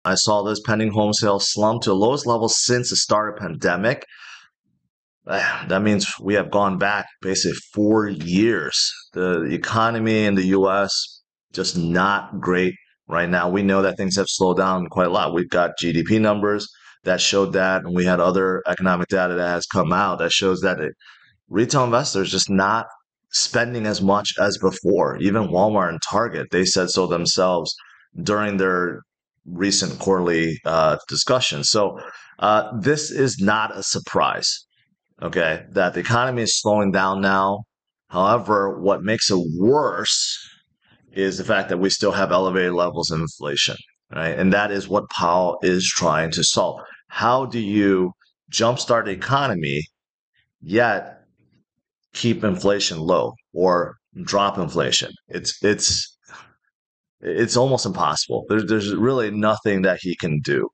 I saw this pending home sales slump to the lowest level since the start of pandemic. That means we have gone back basically 4 years. The economy in the US just not great right now. We know that things have slowed down quite a lot. We've got GDP numbers that showed that, and we had other economic data that has come out that shows that retail investors just not spending as much as before. Even Walmart and Target, they said so themselves during their recent quarterly discussion. So this is not a surprise, okay, that the economy is slowing down now. However, what makes it worse is the fact that we still have elevated levels of inflation, right? And that is what Powell is trying to solve. How do you jumpstart the economy yet keep inflation low or drop inflation? It's almost impossible. There's really nothing that he can do.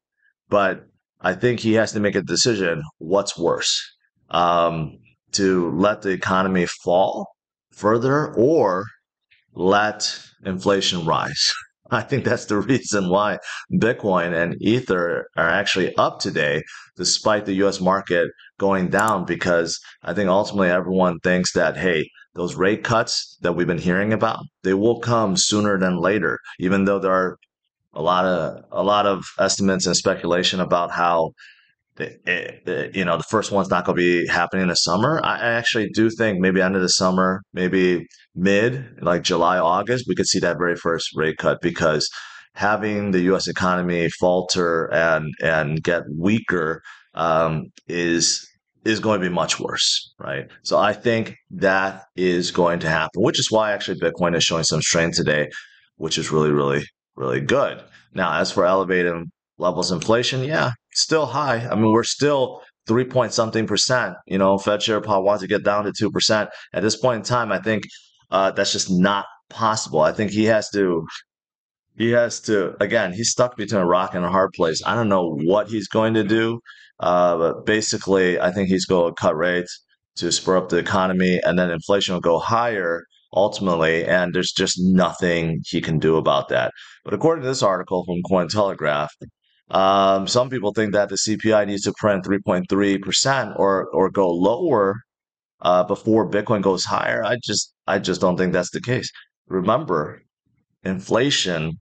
But I think he has to make a decision. What's worse? Um, to let the economy fall further or let inflation rise. I think that's the reason why Bitcoin and Ether are actually up today, despite the US market going down, because I think ultimately everyone thinks that, hey, those rate cuts that we've been hearing about, they will come sooner than later, even though there are a lot of estimates and speculation about how the first one's not going to be happening in the summer. I actually do think maybe end of the summer, maybe mid, like July, August, we could see that very first rate cut because having the U.S. economy falter and get weaker is going to be much worse, right? So I think that is going to happen, which is why actually Bitcoin is showing some strength today, which is really, really, really good. Now, as for elevated levels of inflation, yeah, still high. I mean, we're still 3 point something percent. Fed Chair Powell wants to get down to 2%. At this point in time, I think that's just not possible. I think he has to, again, he's stuck between a rock and a hard place. I don't know what he's going to do. But basically, I think he's going to cut rates to spur up the economy, and then inflation will go higher ultimately, and there's just nothing he can do about that. But according to this article from Cointelegraph, some people think that the CPI needs to print 3.3% or go lower before Bitcoin goes higher. I just don't think that's the case. Remember, inflation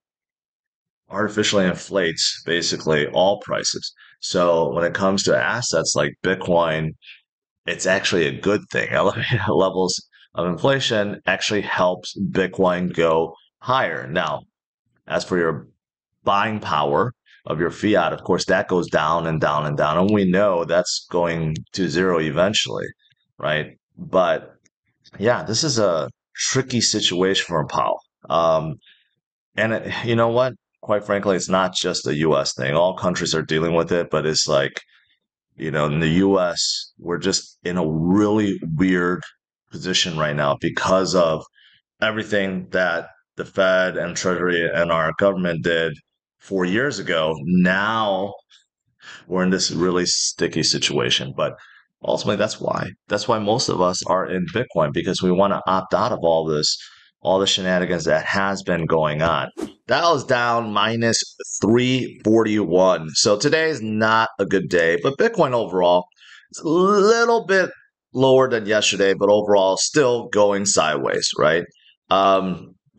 artificially inflates basically all prices. So when it comes to assets like Bitcoin, it's actually a good thing. Elevated levels of inflation actually helps Bitcoin go higher. Now, as for your buying power of your fiat, of course, that goes down and down and down. And we know that's going to zero eventually, right? But yeah, this is a tricky situation for Powell. You know what? Quite frankly, it's not just a US thing. All countries are dealing with it, but it's like, in the US, we're just in a really weird position right now because of everything that the Fed and Treasury and our government did 4 years ago. Now we're in this really sticky situation. But ultimately, that's why. That's why most of us are in Bitcoin because we want to opt out of all this, all the shenanigans that has been going on. That was down minus 341. So today is not a good day, but Bitcoin overall is a little bit lower than yesterday, but overall still going sideways, right?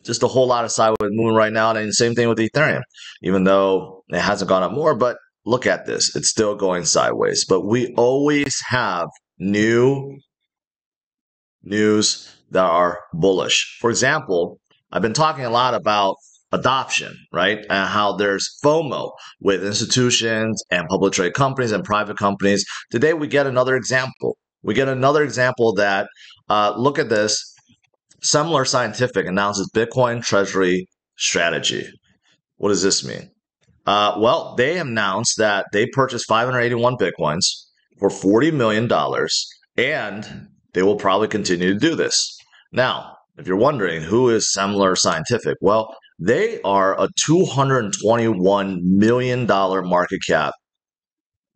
Just a whole lot of sideways movement right now. And same thing with Ethereum, even though it hasn't gone up more, but look at this. It's still going sideways, but we always have new news that are bullish. For example, I've been talking a lot about adoption, right? And how there's FOMO with institutions and public trade companies and private companies. Today, we get another example. We get another example that, look at this. Semler Scientific announces Bitcoin Treasury strategy. What does this mean? Well, they announced that they purchased 581 Bitcoins for $40 million, and they will probably continue to do this. Now, if you're wondering who is Semler Scientific, well, they are a $221 million market cap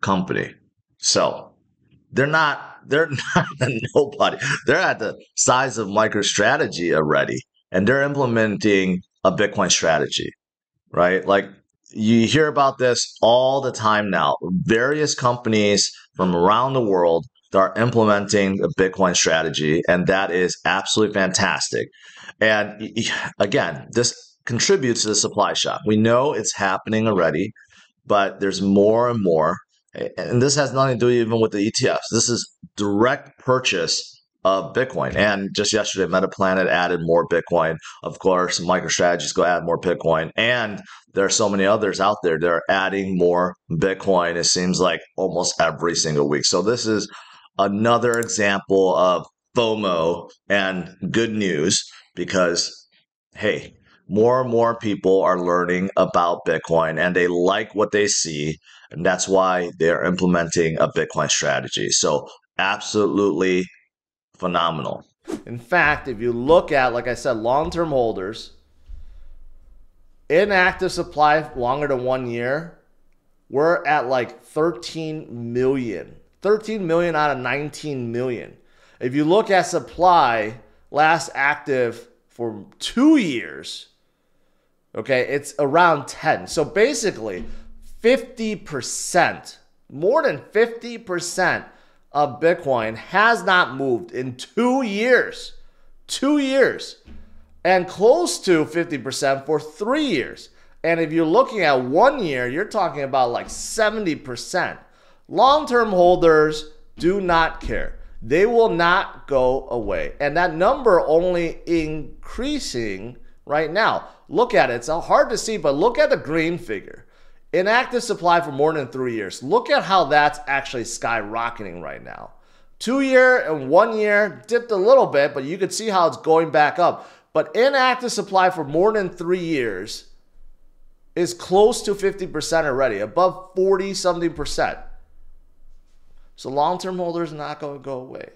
company. So they're not a nobody. They're at the size of MicroStrategy already, and they're implementing a Bitcoin strategy, right? Like You hear about this all the time now. Various companies from around the world that are implementing a Bitcoin strategy, and that is absolutely fantastic. And again, this contributes to the supply shock. We know it's happening already, but there's more and more. And this has nothing to do even with the ETFs. This is direct purchase of Bitcoin. And just yesterday, MetaPlanet added more Bitcoin. Of course, MicroStrategy's go add more Bitcoin. And there are so many others out there that are adding more Bitcoin. It seems like almost every single week. So this is another example of FOMO and good news because, hey, more and more people are learning about Bitcoin and they like what they see. And that's why they're implementing a Bitcoin strategy. So, absolutely phenomenal. In fact, if you look at, like I said, long term holders, inactive supply longer than 1 year, we're at like 13 million. 13 million out of 19 million. If you look at supply last active for 2 years, okay, it's around 10. So basically, 50%, more than 50% of Bitcoin has not moved in 2 years. 2 years. And close to 50% for 3 years. And if you're looking at 1 year, you're talking about like 70%. Long-term holders do not care. They will not go away. And that number only increasing right now. Look at it. It's hard to see, but look at the green figure. Inactive supply for more than 3 years. Look at how that's actually skyrocketing right now. 2 year and 1 year dipped a little bit, but you can see how it's going back up. But inactive supply for more than 3 years is close to 50% already, above 40-something percent. So long-term holders are not going to go away,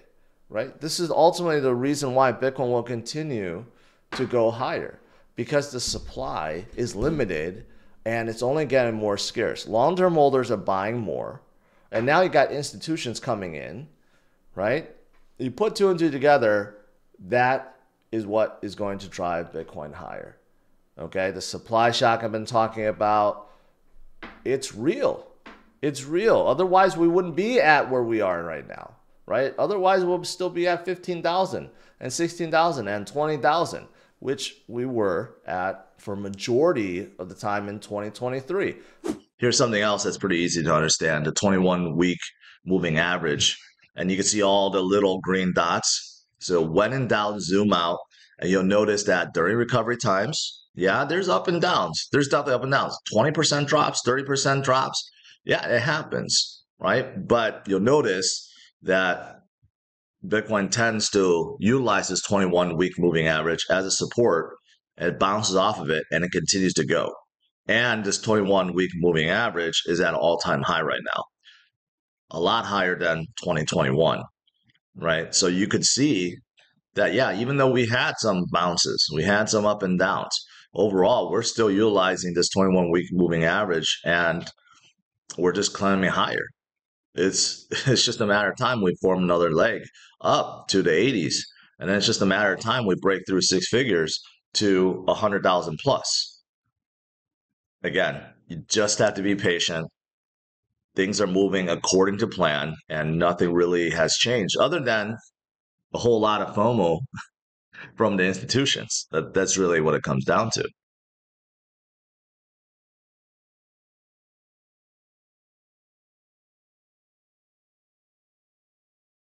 right? This is ultimately the reason why Bitcoin will continue to go higher, because the supply is limited and it's only getting more scarce. Long-term holders are buying more, and now you got institutions coming in, right? You put two and two together, that is what is going to drive Bitcoin higher. Okay, the supply shock I've been talking about, it's real. It's real. Otherwise, we wouldn't be at where we are right now, right? Otherwise, we'll still be at 15,000 and 16,000 and 20,000, which we were at for majority of the time in 2023. Here's something else that's pretty easy to understand: the 21-week moving average. And you can see all the little green dots. So when in doubt, zoom out, and you'll notice that during recovery times, yeah, there's up and downs. There's definitely up and downs. 20% drops, 30% drops. Yeah, it happens, right? But you'll notice that Bitcoin tends to utilize this 21-week moving average as a support. It bounces off of it and it continues to go. And this 21-week moving average is at an all-time high right now, a lot higher than 2021, right? So you could see that, yeah, even though we had some bounces, we had some up and downs, overall, we're still utilizing this 21-week moving average and we're just climbing higher. It's just a matter of time we form another leg up to the 80s, and then it's just a matter of time we break through six figures to 100,000 plus. Again, you just have to be patient. Things are moving according to plan, and nothing really has changed other than a whole lot of FOMO from the institutions. That's really what it comes down to.